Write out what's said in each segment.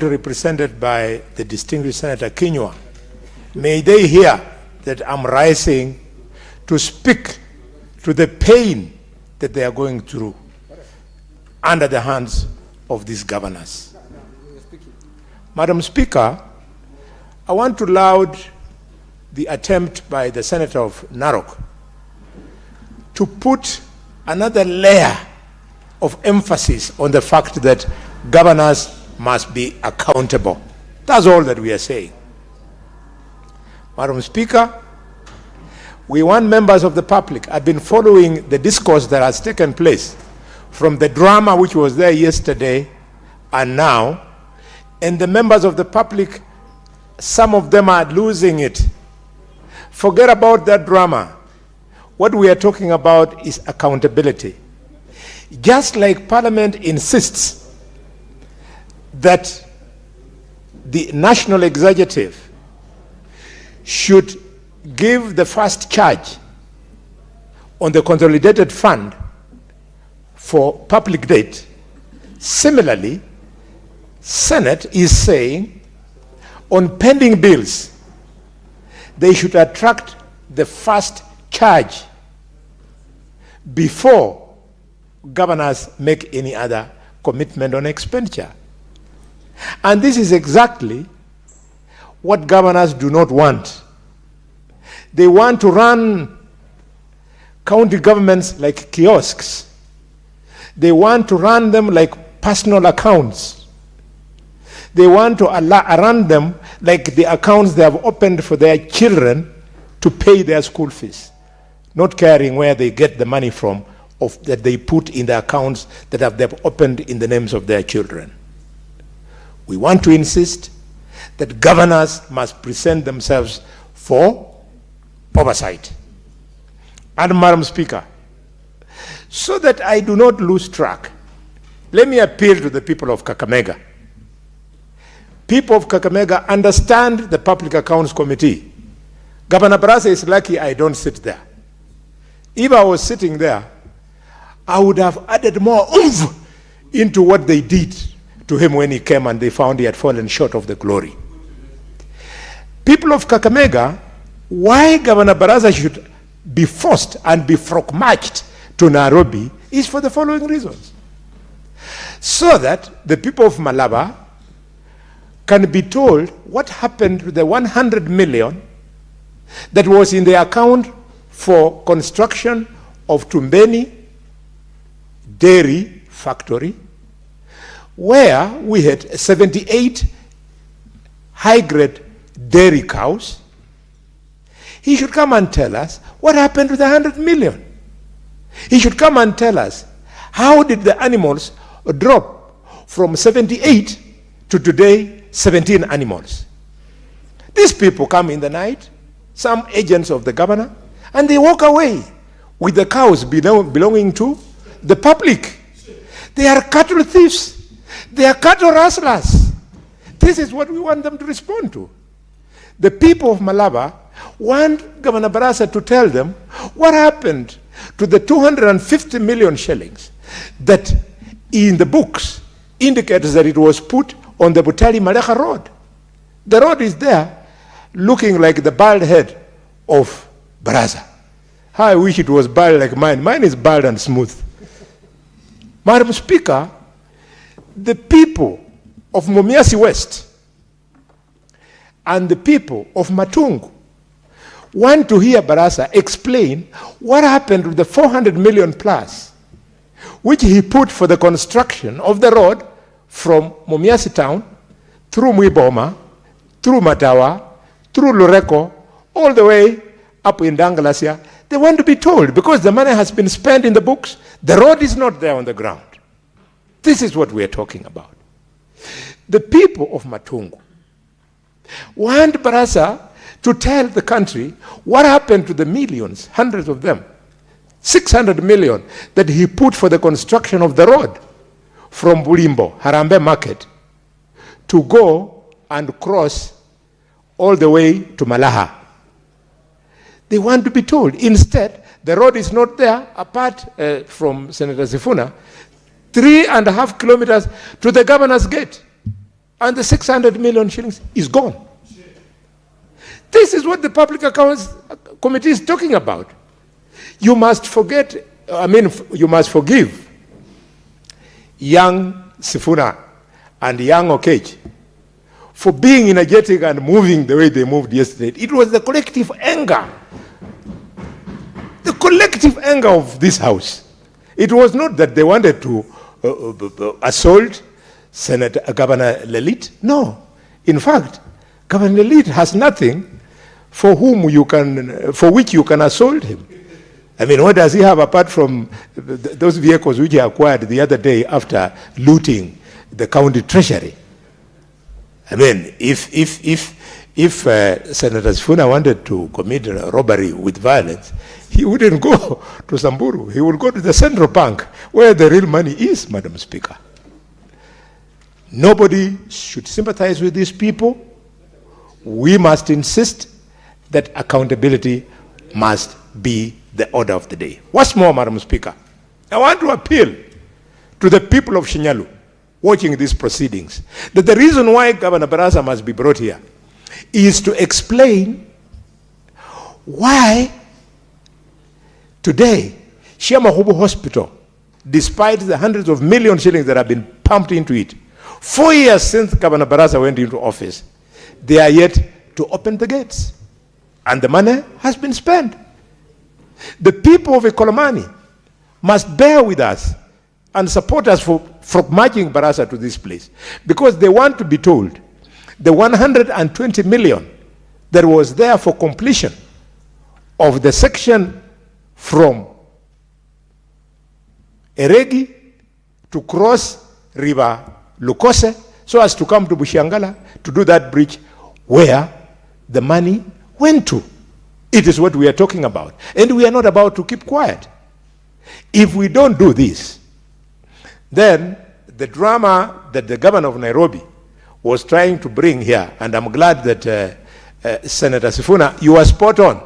represented by the distinguished Senator Kinyua, may they hear that I'm rising to speak to the pain that they are going through under the hands of these governors. Madam Speaker, I want to laud the attempt by the Senator of Narok to put another layer of emphasis on the fact that governors must be accountable. That's all that we are saying. Madam Speaker, we want members of the public. I've been following the discourse that has taken place from the drama which was there yesterday and now, and the members of the public, some of them are losing it. Forget about that drama. What we are talking about is accountability. Just like Parliament insists that the national executive should give the first charge on the consolidated fund for public debt, similarly, Senate is saying on pending bills, they should attract the first charge before governors make any other commitment on expenditure. And this is exactly what governors do not want. They want to run county governments like kiosks. They want to run them like personal accounts. They want to run them like the accounts they have opened for their children to pay their school fees, not caring where they get the money from that they put in the accounts that they've opened in the names of their children. We want to insist that governors must present themselves for oversight. And Madam Speaker, so that I do not lose track, let me appeal to the people of Kakamega. People of Kakamega understand the Public Accounts Committee. Governor Barasa is lucky I don't sit there. If I was sitting there, I would have added more oomph into what they did to him when he came and they found he had fallen short of the glory. People of Kakamega, why Governor Barasa should be forced and be frog-marched to Nairobi is for the following reasons. So that the people of Malaba can be told what happened to the 100 million that was in the account for construction of Tumbeni Dairy Factory, where we had 78 high-grade dairy cows. He should come and tell us what happened to the 100 million. He should come and tell us how did the animals drop from 78 to today 17 animals. These people come in the night, some agents of the governor, and they walk away with the cows belonging to the public. They are cattle thieves. They are cattle rustlers. This is what we want them to respond to. The people of Malaba want Governor Barasa to tell them what happened to the 250 million shillings that in the books indicates that it was put on the Butali Malecha Road. The road is there looking like the bald head of Barasa. How I wish it was bald like mine. Mine is bald and smooth. Madam Speaker, the people of Mumias West and the people of Matungu want to hear Barasa explain what happened to the 400 million plus which he put for the construction of the road from Mumias town through Mwiboma, through Matawa, through Lureko, all the way up in Dangalasia. They want to be told because the money has been spent in the books, the road is not there on the ground. This is what we are talking about. The people of Matungu want Barasa to tell the country what happened to the millions, hundreds of them, 600 million that he put for the construction of the road from Bulimbo, Harambe Market, to go and cross all the way to Malaha. They want to be told. Instead, the road is not there, apart from Senator Sifuna, 3.5 kilometers to the governor's gate. and the 600 million shillings is gone. This is what the Public Accounts Committee is talking about. You must forget, you must forgive young Sifuna and young Okech for being energetic and moving the way they moved yesterday. It was the collective anger. The collective anger of this House. It was not that they wanted to assault Governor Lelit. No. In fact, Governor Lelit has nothing for which you can assault him. I mean, what does he have apart from those vehicles which he acquired the other day after looting the county treasury? I mean, if Senator Sifuna wanted to commit a robbery with violence, he wouldn't go to Samburu. He would go to the central bank where the real money is, Madam Speaker. Nobody should sympathize with these people. We must insist that accountability must be the order of the day. What's more, Madam Speaker, I want to appeal to the people of Shinyalu watching these proceedings that the reason why Governor Barasa must be brought here is to explain why today Shiamahubu Hospital, despite the hundreds of million shillings that have been pumped into it, 4 years since Governor Barasa went into office, they are yet to open the gates. And the money has been spent. The people of Ekolomani must bear with us and support us for marching Barasa to this place, because they want to be told the 120 million that was there for completion of the section from Eregi to cross River Lukose so as to come to Bushiangala to do that bridge, where the money went to. It is what we are talking about. And we are not about to keep quiet. If we don't do this, then the drama that the governor of Nairobi was trying to bring here, and I'm glad that Senator Sifuna, you are spot on.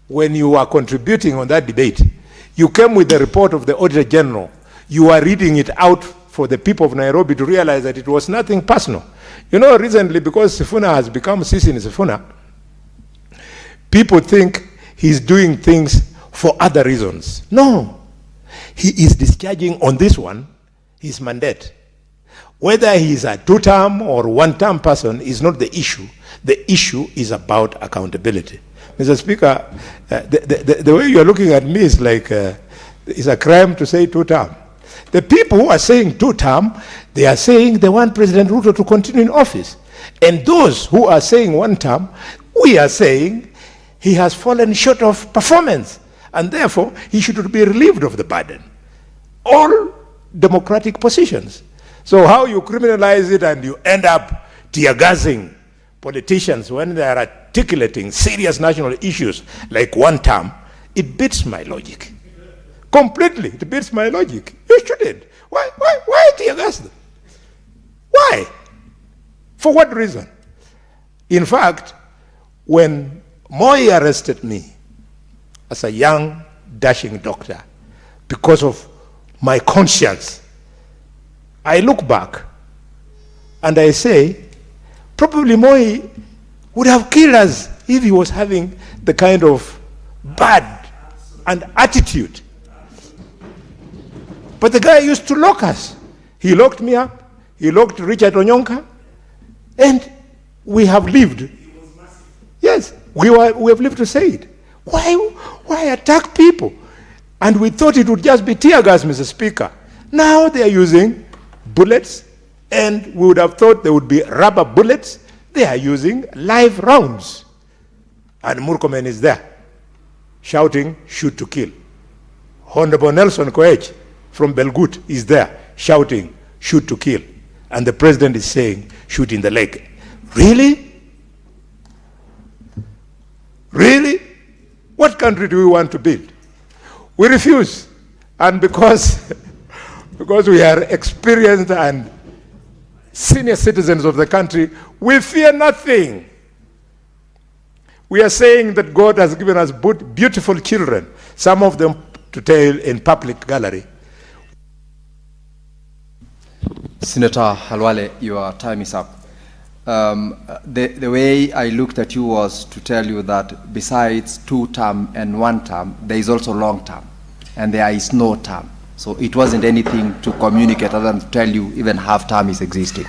When you are contributing on that debate, you came with the report of the Auditor General. You are reading it out for the people of Nairobi to realize that it was nothing personal. You know, recently, because Sifuna has become Sisi Sifuna, people think he's doing things for other reasons. No. He is discharging on this one his mandate. Whether he's a two-term or one-term person is not the issue. The issue is about accountability. Mr. Speaker, the way you're looking at me is like it's a crime to say two-term. The people who are saying two-term, they are saying they want President Ruto to continue in office. And those who are saying one-term, we are saying he has fallen short of performance, and therefore he should be relieved of the burden. All democratic positions. So how you criminalize it and you end up tear-gassing politicians when they are articulating serious national issues like one term, it beats my logic. Completely, it beats my logic. You shouldn't. Why tear-gas them? Why? For what reason? In fact, when Moi arrested me as a young, dashing doctor because of my conscience, I look back and I say, probably Moi would have killed us if he was having the kind of bad and attitude. But the guy used to lock us. He locked me up. He locked Richard Onyonka. And we have lived. Yes, we have lived to say it. Why attack people? And we thought it would just be tear gas, Mr. Speaker. Now they are using bullets, and we would have thought there would be rubber bullets. They are using live rounds. And Murkomen is there, shouting, shoot to kill. Honorable Nelson Koech from Belgut is there, shouting, shoot to kill. And the president is saying, shoot in the leg. Really? Really? What country do we want to build? We refuse. And because we are experienced and senior citizens of the country, we fear nothing. We are saying that God has given us beautiful children, some of them to tell in public gallery. Senator Khalwale, your time is up. The way I looked at you was to tell you that besides 2-term and 1-term, there is also long-term, and there is no term. So it wasn't anything to communicate other than to tell you even half-term is existing.